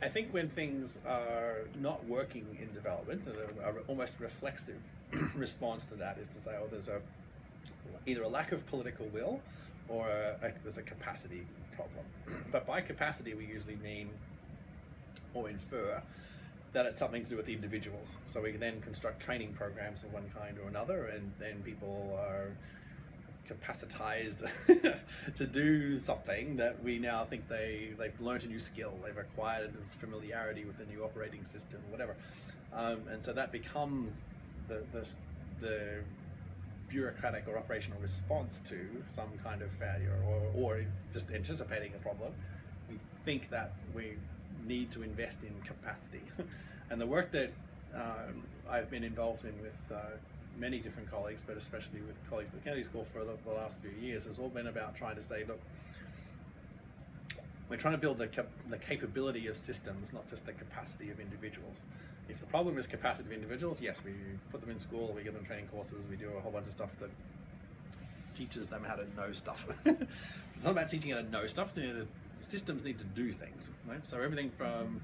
I think when things are not working in development, a almost reflexive response to that is to say, oh, there's either a lack of political will or there's a capacity problem. But by capacity, we usually mean or infer that it's something to do with the individuals. So we can then construct training programs of one kind or another, and then people are capacitized to do something that we now think they've learned a new skill, they've acquired familiarity with the new operating system, whatever. And so that becomes the bureaucratic or operational response to some kind of failure or just anticipating a problem. We think that we need to invest in capacity. And the work that I've been involved in with many different colleagues, but especially with colleagues at the Kennedy School for the last few years, has all been about trying to say, look, we're trying to build the capability of systems, not just the capacity of individuals. If the problem is capacity of individuals, yes, we put them in school, we give them training courses, we do a whole bunch of stuff that teaches them how to know stuff. It's not about teaching how to know stuff, systems need to do things, right? So everything from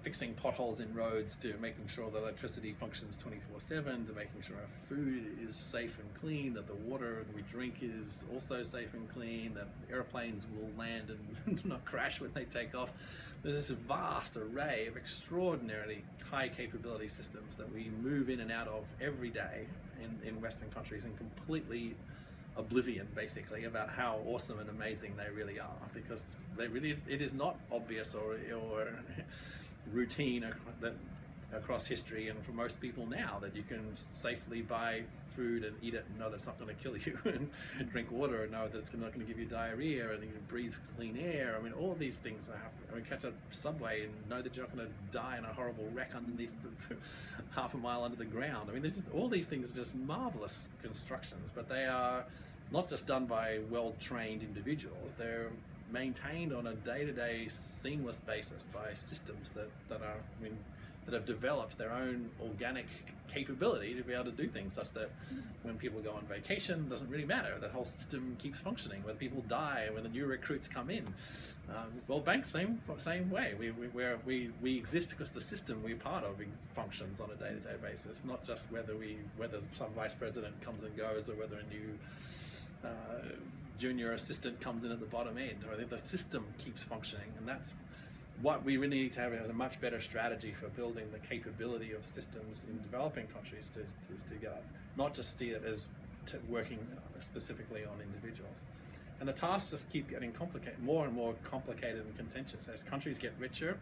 fixing potholes in roads to making sure that electricity functions 24/7 to making sure our food is safe and clean, that the water that we drink is also safe and clean, that airplanes will land and not crash when they take off. There's this vast array of extraordinarily high capability systems that we move in and out of every day in Western countries, and completely oblivion basically about how awesome and amazing they really are, because it is not obvious or routine that across history and for most people now that you can safely buy food and eat it and know that it's not going to kill you, and drink water and know that it's not going to give you diarrhea, and you can breathe clean air. I mean, all these things are happening. I mean, catch a subway and know that you're not going to die in a horrible wreck underneath half a mile under the ground. I mean, all these things are just marvelous constructions, but they are not just done by well-trained individuals. They're maintained on a day-to-day seamless basis by systems that have developed their own organic capability to be able to do things, such that when people go on vacation, it doesn't really matter. The whole system keeps functioning. Whether people die and when the new recruits come in, well, banks same way. We exist because the system we're part of functions on a day-to-day basis, not just whether some vice president comes and goes or whether a new junior assistant comes in at the bottom end. I think the system keeps functioning, and that's what we really need to have as a much better strategy for building the capability of systems in developing countries is to get, not just see it as working specifically on individuals. And the tasks just keep getting more and more complicated and contentious. As countries get richer,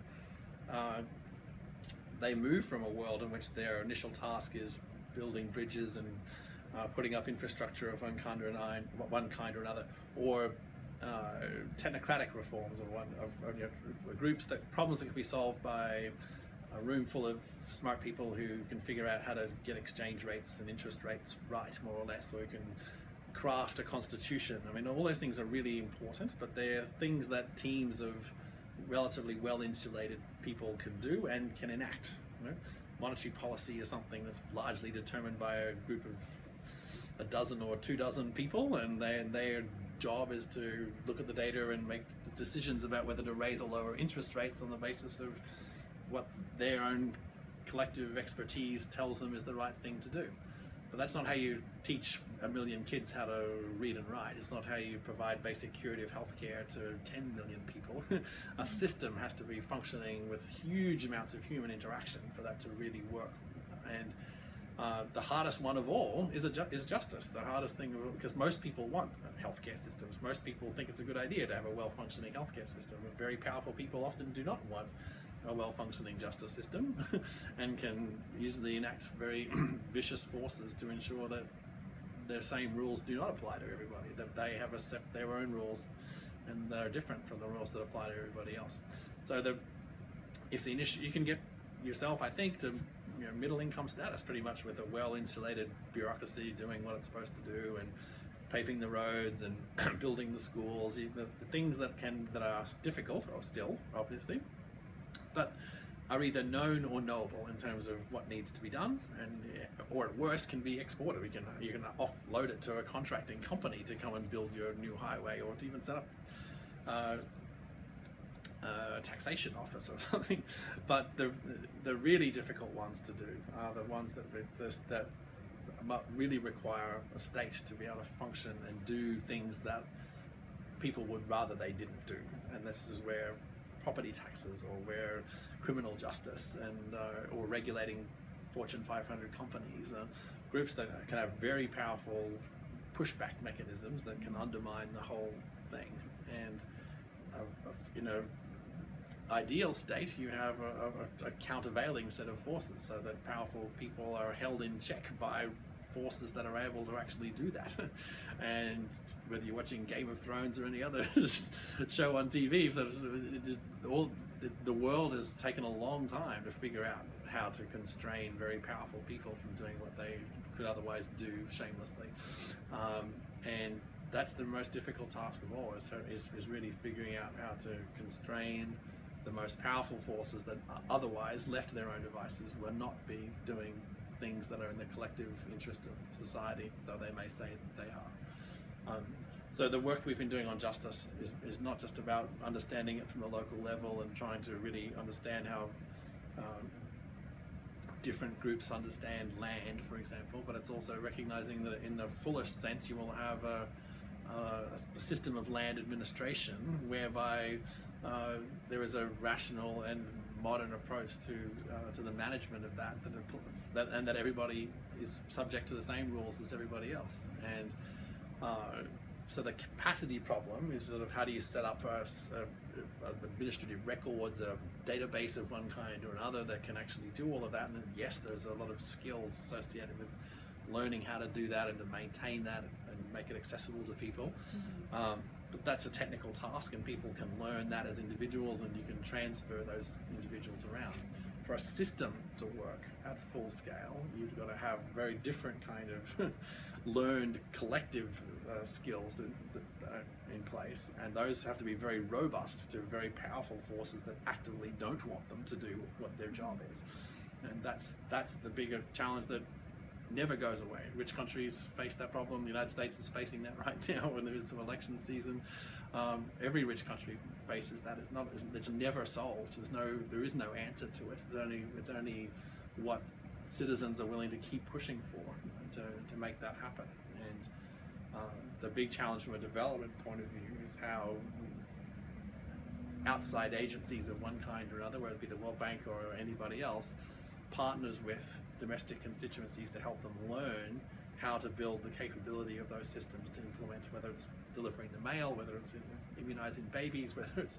they move from a world in which their initial task is building bridges and putting up infrastructure of one kind or another, or technocratic reforms of groups, that problems that can be solved by a room full of smart people who can figure out how to get exchange rates and interest rates right, more or less, or who can craft a constitution. I mean, all those things are really important, but they're things that teams of relatively well-insulated people can do and can enact. You know? Monetary policy is something that's largely determined by a group of a dozen or 24 people, and their job is to look at the data and make decisions about whether to raise or lower interest rates on the basis of what their own collective expertise tells them is the right thing to do. But that's not how you teach 1 million kids how to read and write. It's not how you provide basic curative healthcare to 10 million people. A system has to be functioning with huge amounts of human interaction for that to really work. And the hardest one of all is justice. The hardest thing, because most people want healthcare systems. Most people think it's a good idea to have a well-functioning healthcare system. And very powerful people often do not want a well-functioning justice system and can usually enact very vicious forces to ensure that their same rules do not apply to everybody, that they have their own rules and that are different from the rules that apply to everybody else. So you can get yourself, I think, to middle income status pretty much with a well-insulated bureaucracy doing what it's supposed to do, and paving the roads and building the schools, the things that are difficult, or still obviously, but are either known or knowable in terms of what needs to be done, and or at worst can be exported. You can offload it to a contracting company to come and build your new highway, or to even set up taxation office or something. But the really difficult ones to do are the ones that really require a state to be able to function and do things that people would rather they didn't do. And this is where property taxes, or where criminal justice, and or regulating Fortune 500 companies, groups that can have very powerful pushback mechanisms that can undermine the whole thing. And in an ideal state, you have a countervailing set of forces, so that powerful people are held in check by forces that are able to actually do that. And whether you're watching Game of Thrones or any other show on TV, the world has taken a long time to figure out how to constrain very powerful people from doing what they could otherwise do shamelessly. And that's the most difficult task of all, is really figuring out how to constrain the most powerful forces that otherwise, left to their own devices, will not be doing things that are in the collective interest of society, though they may say that they are. So the work we've been doing on justice is not just about understanding it from the local level and trying to really understand how different groups understand land, for example, but it's also recognizing that in the fullest sense you will have a system of land administration whereby there is a rational and modern approach to the management of that, and that everybody is subject to the same rules as everybody else. And so the capacity problem is sort of, how do you set up administrative records, a database of one kind or another that can actually do all of that. And then, yes, there's a lot of skills associated with learning how to do that and to maintain that and make it accessible to people. Mm-hmm. But that's a technical task, and people can learn that as individuals, and you can transfer those individuals around. For a system to work at full scale, you've got to have very different kind of learned collective skills that are in place, and those have to be very robust to very powerful forces that actively don't want them to do what their job is. And that's the bigger challenge that never goes away. Rich countries face that problem. The United States is facing that right now when there is some election season. Every rich country faces that. It's never solved. There is no answer to it. It's only what citizens are willing to keep pushing for to make that happen. And the big challenge from a development point of view is how outside agencies of one kind or another, whether it be the World Bank or anybody else, partners with domestic constituencies to help them learn how to build the capability of those systems to implement, whether it's delivering the mail, whether it's immunizing babies, whether it's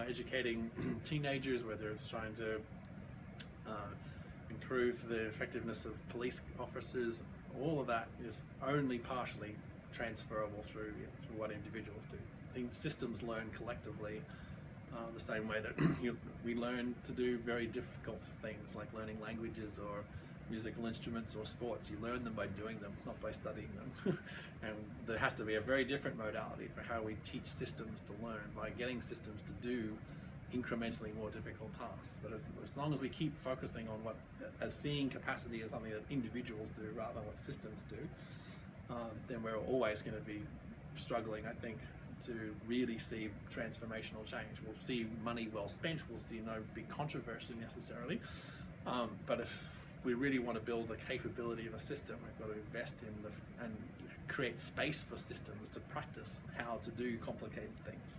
educating teenagers, whether it's trying to improve the effectiveness of police officers. All of that is only partially transferable through what individuals do. I think systems learn collectively the same way that we learn to do very difficult things like learning languages or musical instruments or sports. You learn them by doing them, not by studying them. And there has to be a very different modality for how we teach systems to learn, by getting systems to do incrementally more difficult tasks. But as long as we keep focusing on seeing capacity as something that individuals do rather than what systems do, then we're always going to be struggling, I think, to really see transformational change. We'll see money well spent, we'll see no big controversy necessarily, but if we really want to build the capability of a system, we've got to invest in and create space for systems to practice how to do complicated things.